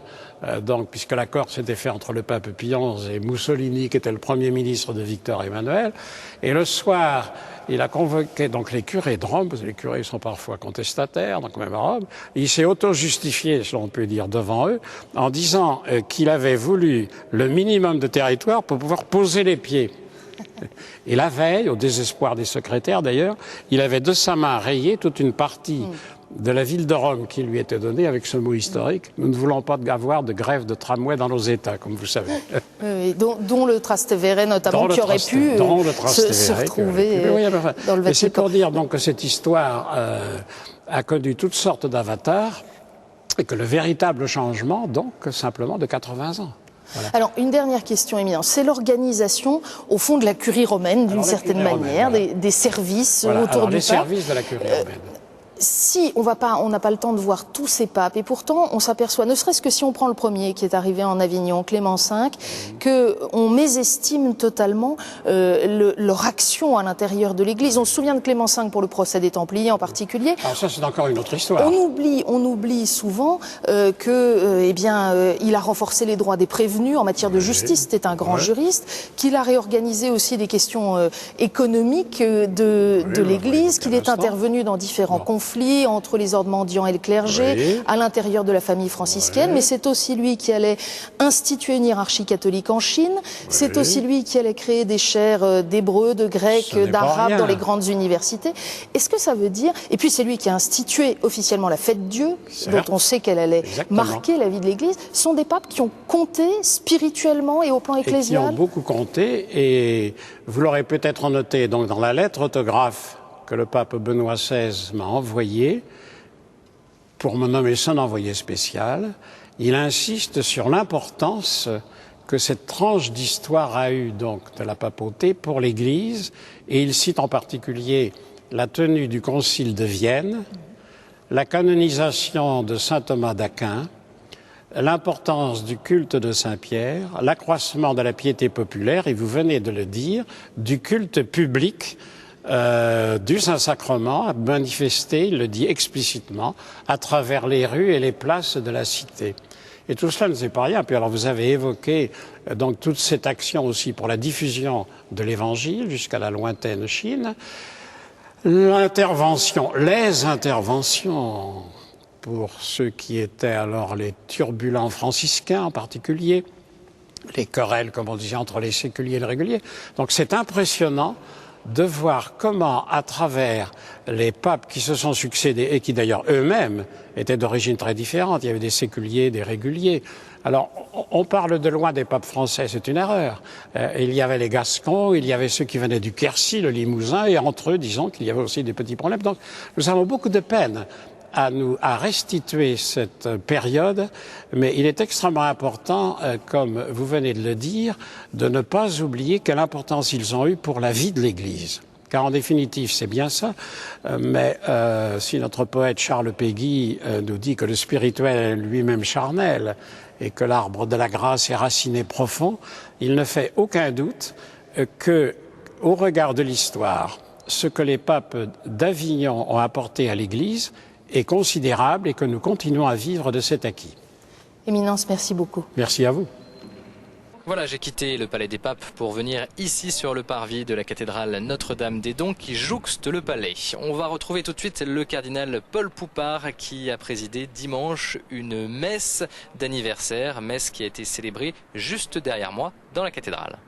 donc puisque l'accord s'était fait entre le pape Pie XI et Mussolini, qui était le premier ministre de Victor Emmanuel, et le soir, il a convoqué donc les curés de Rome, parce que les curés sont parfois contestataires, donc même à Rome. Il s'est auto-justifié, si l'on peut dire, devant eux, en disant qu'il avait voulu le minimum de territoire pour pouvoir poser les pieds. Et la veille, au désespoir des secrétaires d'ailleurs, il avait de sa main rayé toute une partie de la ville de Rome qui lui était donnée avec ce mot historique. Nous ne voulons pas avoir de grève de tramway dans nos États, comme vous savez. Dont le Trastevere notamment, qui aurait pu se retrouver dans le Vatican. Et c'est pour dire donc que cette histoire a connu toutes sortes d'avatars et que le véritable changement, donc, simplement de 80 ans. Voilà. Alors, une dernière question, Éminence. C'est l'organisation, au fond, de la curie romaine, d'une certaine manière, des services autour du pape. Les services de la curie romaine. Si on n'a pas le temps de voir tous ces papes, et pourtant on s'aperçoit, ne serait-ce que si on prend le premier qui est arrivé en Avignon, Clément V, que on mésestime totalement leur action à l'intérieur de l'Église. On se souvient de Clément V pour le procès des Templiers en particulier. Alors ça, c'est encore une autre histoire. On oublie souvent il a renforcé les droits des prévenus en matière de justice. C'était un grand juriste, qu'il a réorganisé aussi des questions économiques de l'Église, qu'il est intervenu dans différents conflits entre les ordres mendiants et le clergé, à l'intérieur de la famille franciscaine, mais c'est aussi lui qui allait instituer une hiérarchie catholique en Chine, c'est aussi lui qui allait créer des chaires d'hébreu, de grec, d'arabe dans les grandes universités. Est-ce que ça veut dire... Et puis c'est lui qui a institué officiellement la fête Dieu, dont on sait qu'elle allait marquer la vie de l'Église. Ce sont des papes qui ont compté spirituellement et au plan ecclésial. Et qui ont beaucoup compté, et vous l'aurez peut-être noté donc dans la lettre autographe que le pape Benoît XVI m'a envoyé pour me nommer son envoyé spécial, il insiste sur l'importance que cette tranche d'histoire a eue donc de la papauté pour l'Église, et il cite en particulier la tenue du Concile de Vienne, la canonisation de saint Thomas d'Aquin, l'importance du culte de Saint-Pierre, l'accroissement de la piété populaire, et vous venez de le dire, du culte public du Saint-Sacrement, manifesté, il le dit explicitement, à travers les rues et les places de la cité. Et tout cela ne c'est pas rien. Puis alors vous avez évoqué donc toute cette action aussi pour la diffusion de l'Évangile jusqu'à la lointaine Chine. Les interventions pour ceux qui étaient alors les turbulents franciscains en particulier, les querelles, comme on disait, entre les séculiers et les réguliers. Donc c'est impressionnant de voir comment, à travers les papes qui se sont succédés, et qui d'ailleurs eux-mêmes étaient d'origine très différente, il y avait des séculiers, des réguliers. Alors, on parle de loin des papes français, c'est une erreur. Il y avait les Gascons, il y avait ceux qui venaient du Quercy, le Limousin, et entre eux, disons qu'il y avait aussi des petits problèmes. Donc, nous avons beaucoup de peine à restituer cette période, mais il est extrêmement important, comme vous venez de le dire, de ne pas oublier quelle importance ils ont eue pour la vie de l'Église. Car en définitive, c'est bien ça, mais si notre poète Charles Péguy nous dit que le spirituel est lui-même charnel et que l'arbre de la grâce est raciné profond, il ne fait aucun doute que, au regard de l'histoire, ce que les papes d'Avignon ont apporté à l'Église est considérable et que nous continuons à vivre de cet acquis. Éminence, merci beaucoup. Merci à vous. Voilà, j'ai quitté le Palais des Papes pour venir ici sur le parvis de la cathédrale Notre-Dame-des-Dons qui jouxte le palais. On va retrouver tout de suite le cardinal Paul Poupart qui a présidé dimanche une messe d'anniversaire, messe qui a été célébrée juste derrière moi dans la cathédrale.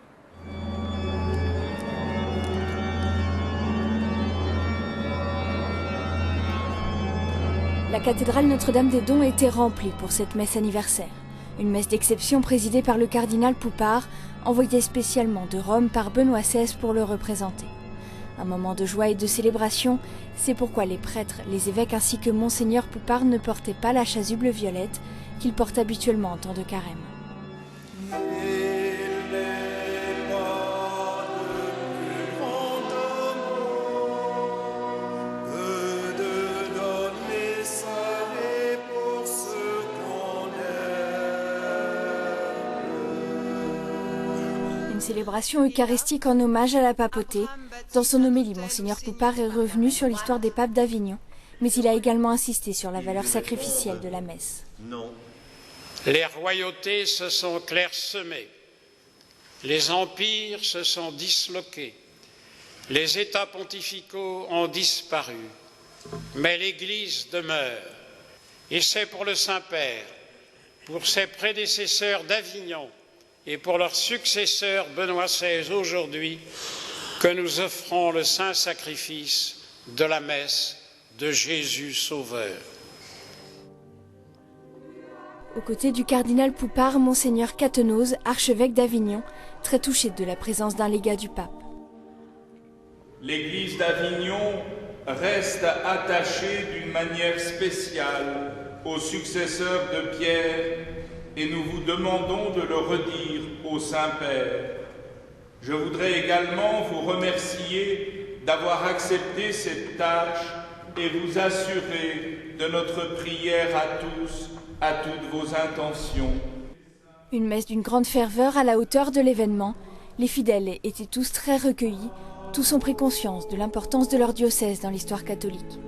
La cathédrale Notre-Dame-des-Dons était remplie pour cette messe anniversaire. Une messe d'exception présidée par le cardinal Poupart, envoyé spécialement de Rome par Benoît XVI pour le représenter. Un moment de joie et de célébration, c'est pourquoi les prêtres, les évêques ainsi que Monseigneur Poupart ne portaient pas la chasuble violette qu'ils portent habituellement en temps de carême. Une célébration eucharistique en hommage à la papauté. Dans son homélie, Monseigneur Poupart est revenu sur l'histoire des papes d'Avignon, mais il a également insisté sur la valeur sacrificielle de la messe. Non. Les royautés se sont clairsemées, les empires se sont disloqués, les États pontificaux ont disparu, mais l'Église demeure. Et c'est pour le Saint-Père, pour ses prédécesseurs d'Avignon, et pour leur successeur Benoît XVI aujourd'hui, que nous offrons le saint sacrifice de la messe de Jésus Sauveur. Aux côtés du cardinal Poupart, Monseigneur Catenoz, archevêque d'Avignon, très touché de la présence d'un légat du pape. L'Église d'Avignon reste attachée d'une manière spéciale au successeur de Pierre, et nous vous demandons de le redire au Saint-Père. Je voudrais également vous remercier d'avoir accepté cette tâche et vous assurer de notre prière à tous, à toutes vos intentions. Une messe d'une grande ferveur à la hauteur de l'événement. Les fidèles étaient tous très recueillis. Tous ont pris conscience de l'importance de leur diocèse dans l'histoire catholique.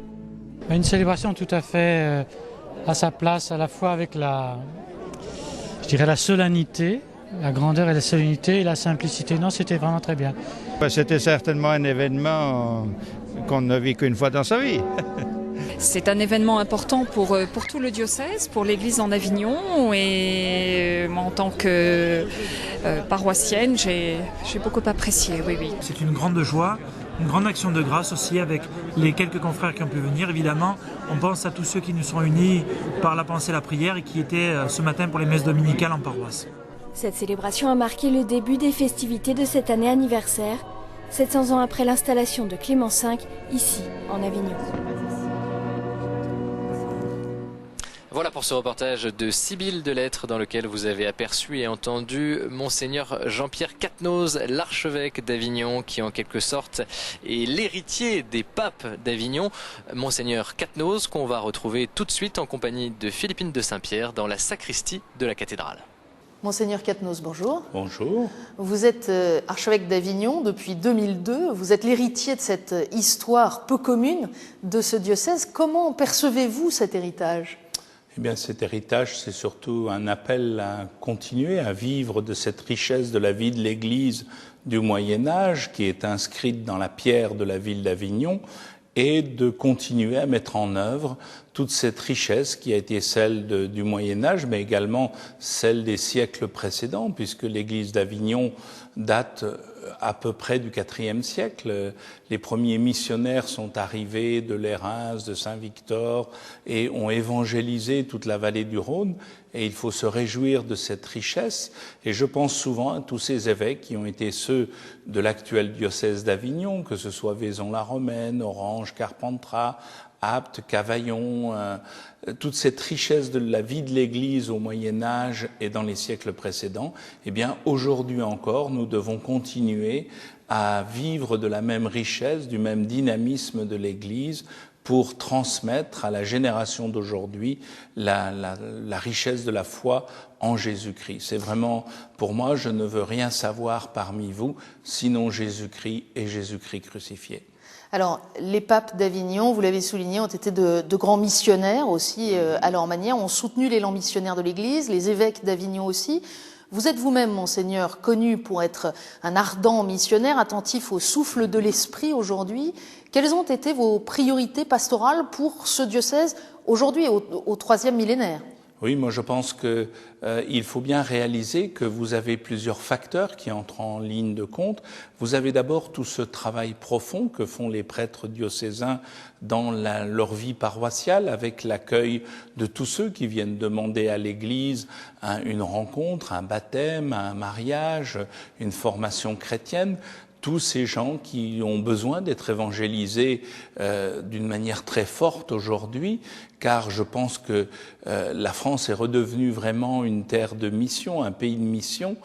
Une célébration tout à fait à sa place, à la fois avec la solennité, la grandeur et la solennité et la simplicité. Non, c'était vraiment très bien. C'était certainement un événement qu'on n'a vu qu'une fois dans sa vie. C'est un événement important pour tout le diocèse, pour l'Église en Avignon, et moi, en tant que paroissienne, j'ai beaucoup apprécié, oui. C'est une grande joie, une grande action de grâce aussi avec les quelques confrères qui ont pu venir. Évidemment, on pense à tous ceux qui nous sont unis par la pensée et la prière et qui étaient ce matin pour les messes dominicales en paroisse. Cette célébration a marqué le début des festivités de cette année anniversaire, 700 ans après l'installation de Clément V, ici, en Avignon. Voilà pour ce reportage de Sibylle Delettre dans lequel vous avez aperçu et entendu Monseigneur Jean-Pierre Quatennose, l'archevêque d'Avignon, qui en quelque sorte est l'héritier des papes d'Avignon. Monseigneur Quatennose qu'on va retrouver tout de suite en compagnie de Philippine de Saint-Pierre dans la sacristie de la cathédrale. Monseigneur Quatennose, bonjour. Bonjour. Vous êtes archevêque d'Avignon depuis 2002. Vous êtes l'héritier de cette histoire peu commune de ce diocèse. Comment percevez-vous cet héritage ? Eh bien, cet héritage, c'est surtout un appel à continuer à vivre de cette richesse de la vie de l'Église du Moyen-Âge, qui est inscrite dans la pierre de la ville d'Avignon, et de continuer à mettre en œuvre toute cette richesse qui a été celle du Moyen-Âge, mais également celle des siècles précédents, puisque l'Église d'Avignon date à peu près du IVe siècle. Les premiers missionnaires sont arrivés de Lérins, de Saint-Victor, et ont évangélisé toute la vallée du Rhône. Et il faut se réjouir de cette richesse. Et je pense souvent à tous ces évêques qui ont été ceux de l'actuel diocèse d'Avignon, que ce soit Vaison-la-Romaine, Orange, Carpentras, Apt, Cavaillon, toute cette richesse de la vie de l'Église au Moyen-Âge et dans les siècles précédents. Eh bien, aujourd'hui encore, nous devons continuer à vivre de la même richesse, du même dynamisme de l'Église, pour transmettre à la génération d'aujourd'hui la richesse de la foi en Jésus-Christ. C'est vraiment, pour moi, je ne veux rien savoir parmi vous, sinon Jésus-Christ et Jésus-Christ crucifié. Alors, les papes d'Avignon, vous l'avez souligné, ont été de grands missionnaires aussi à leur manière, ont soutenu l'élan missionnaire de l'Église, les évêques d'Avignon aussi. Vous êtes vous-même, Monseigneur, connu pour être un ardent missionnaire, attentif au souffle de l'Esprit aujourd'hui. Quelles ont été vos priorités pastorales pour ce diocèse aujourd'hui, au troisième millénaire ? Oui, moi je pense qu'il faut bien réaliser que vous avez plusieurs facteurs qui entrent en ligne de compte. Vous avez d'abord tout ce travail profond que font les prêtres diocésains dans leur vie paroissiale, avec l'accueil de tous ceux qui viennent demander à l'Église une rencontre, un baptême, un mariage, une formation chrétienne. Tous ces gens qui ont besoin d'être évangélisés d'une manière très forte aujourd'hui, car je pense que la France est redevenue vraiment une terre de mission, un pays de mission,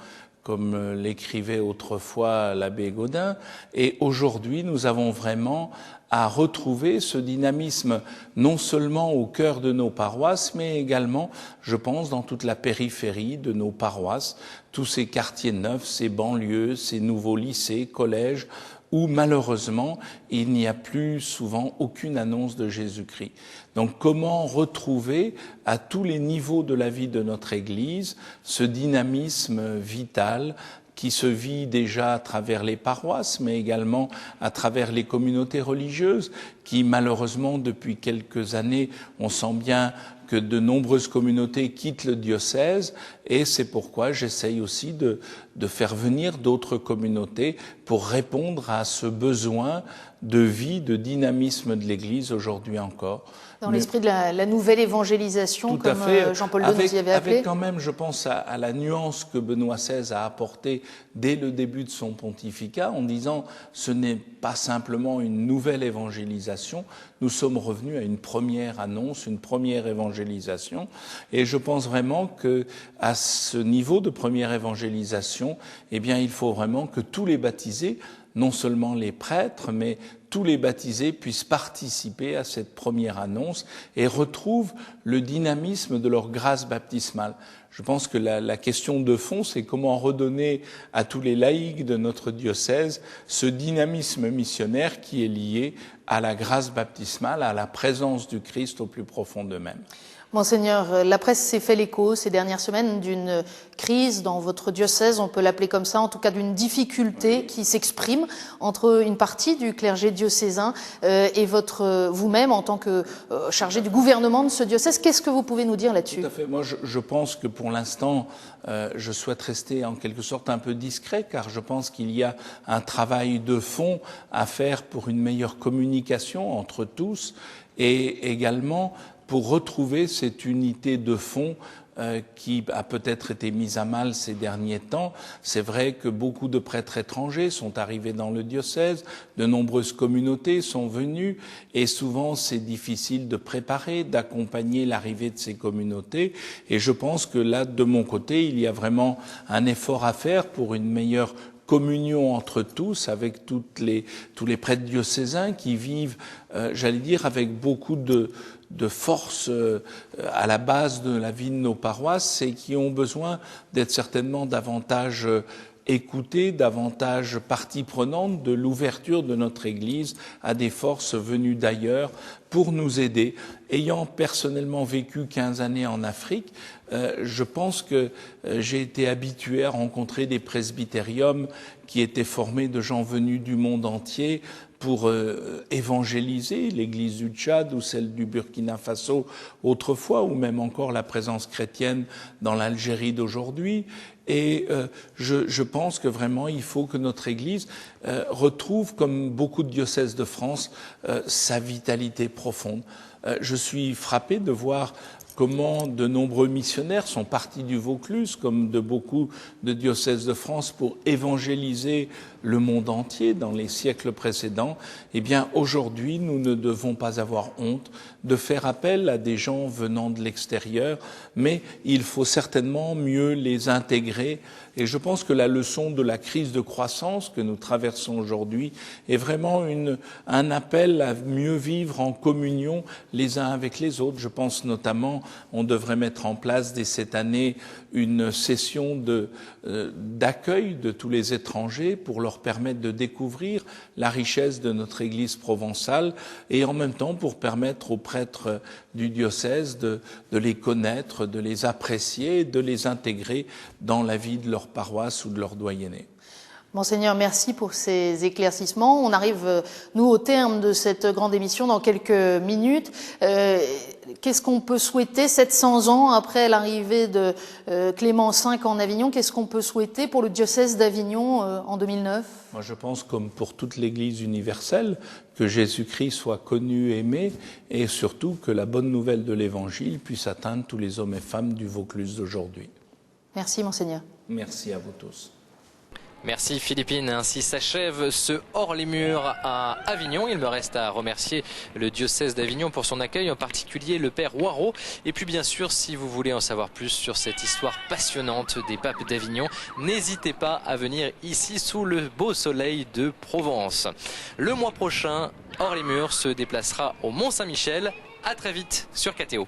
comme l'écrivait autrefois l'abbé Gaudin. Et aujourd'hui, nous avons vraiment à retrouver ce dynamisme non seulement au cœur de nos paroisses, mais également, je pense, dans toute la périphérie de nos paroisses, tous ces quartiers neufs, ces banlieues, ces nouveaux lycées, collèges, où malheureusement, il n'y a plus souvent aucune annonce de Jésus-Christ. Donc comment retrouver à tous les niveaux de la vie de notre Église ce dynamisme vital qui se vit déjà à travers les paroisses, mais également à travers les communautés religieuses, qui malheureusement, depuis quelques années, on sent bien que de nombreuses communautés quittent le diocèse, et c'est pourquoi j'essaye aussi de faire venir d'autres communautés pour répondre à ce besoin de vie, de dynamisme de l'Église aujourd'hui encore. Dans l'esprit de la nouvelle évangélisation, comme Jean-Paul II nous y avait appelé. Avec quand même, je pense, à la nuance que Benoît XVI a apportée dès le début de son pontificat, en disant ce n'est pas simplement une nouvelle évangélisation, nous sommes revenus à une première annonce, une première évangélisation, et je pense vraiment que à ce niveau de première évangélisation, eh bien, il faut vraiment que tous les baptisés, non seulement les prêtres, mais tous les baptisés puissent participer à cette première annonce et retrouvent le dynamisme de leur grâce baptismale. Je pense que la question de fond, c'est comment redonner à tous les laïcs de notre diocèse ce dynamisme missionnaire qui est lié à la grâce baptismale, à la présence du Christ au plus profond d'eux-mêmes. Monseigneur, la presse s'est fait l'écho ces dernières semaines d'une crise dans votre diocèse, on peut l'appeler comme ça, en tout cas d'une difficulté qui s'exprime entre une partie du clergé diocésain et vous-même en tant que chargé du gouvernement de ce diocèse. Qu'est-ce que vous pouvez nous dire là-dessus ? Tout à fait. Moi, je pense que pour l'instant, je souhaite rester en quelque sorte un peu discret, car je pense qu'il y a un travail de fond à faire pour une meilleure communication entre tous et également pour retrouver cette unité de fond qui a peut-être été mise à mal ces derniers temps. C'est vrai que beaucoup de prêtres étrangers sont arrivés dans le diocèse, de nombreuses communautés sont venues et souvent c'est difficile de préparer, d'accompagner l'arrivée de ces communautés. Et je pense que là, de mon côté, il y a vraiment un effort à faire pour une meilleure communion entre tous, avec tous les prêtres diocésains qui vivent, j'allais dire, avec beaucoup de force à la base de la vie de nos paroisses et qui ont besoin d'être certainement davantage écoutés, davantage partie prenante de l'ouverture de notre Église à des forces venues d'ailleurs pour nous aider. Ayant personnellement vécu 15 années en Afrique, je pense que j'ai été habitué à rencontrer des presbytériums qui étaient formés de gens venus du monde entier pour évangéliser l'Église du Tchad ou celle du Burkina Faso autrefois, ou même encore la présence chrétienne dans l'Algérie d'aujourd'hui. Et je pense que vraiment il faut que notre Église retrouve, comme beaucoup de diocèses de France, sa vitalité profonde. Je suis frappé de voir comment de nombreux missionnaires sont partis du Vaucluse, comme de beaucoup de diocèses de France, pour évangéliser le monde entier dans les siècles précédents. Eh bien, aujourd'hui, nous ne devons pas avoir honte de faire appel à des gens venant de l'extérieur, mais il faut certainement mieux les intégrer. Et je pense que la leçon de la crise de croissance que nous traversons aujourd'hui est vraiment un appel à mieux vivre en communion les uns avec les autres. Je pense notamment, on devrait mettre en place dès cette année une session d'accueil de tous les étrangers pour leur permettre de découvrir la richesse de notre Église provençale et en même temps pour permettre aux prêtres du diocèse de les connaître, de les apprécier, de les intégrer dans la vie de leur paroisse ou de leur doyenné. Monseigneur, merci pour ces éclaircissements. On arrive, nous, au terme de cette grande émission dans quelques minutes. Qu'est-ce qu'on peut souhaiter 700 ans après l'arrivée de Clément V en Avignon? Qu'est-ce qu'on peut souhaiter pour le diocèse d'Avignon en 2009? Moi, je pense, comme pour toute l'Église universelle, que Jésus-Christ soit connu, aimé, et surtout que la bonne nouvelle de l'Évangile puisse atteindre tous les hommes et femmes du Vaucluse d'aujourd'hui. Merci, Monseigneur. Merci à vous tous. Merci Philippine, ainsi s'achève ce Hors les murs à Avignon. Il me reste à remercier le diocèse d'Avignon pour son accueil, en particulier le père Waro. Et puis bien sûr, si vous voulez en savoir plus sur cette histoire passionnante des papes d'Avignon, n'hésitez pas à venir ici sous le beau soleil de Provence. Le mois prochain, Hors les murs se déplacera au Mont-Saint-Michel. À très vite sur KTO.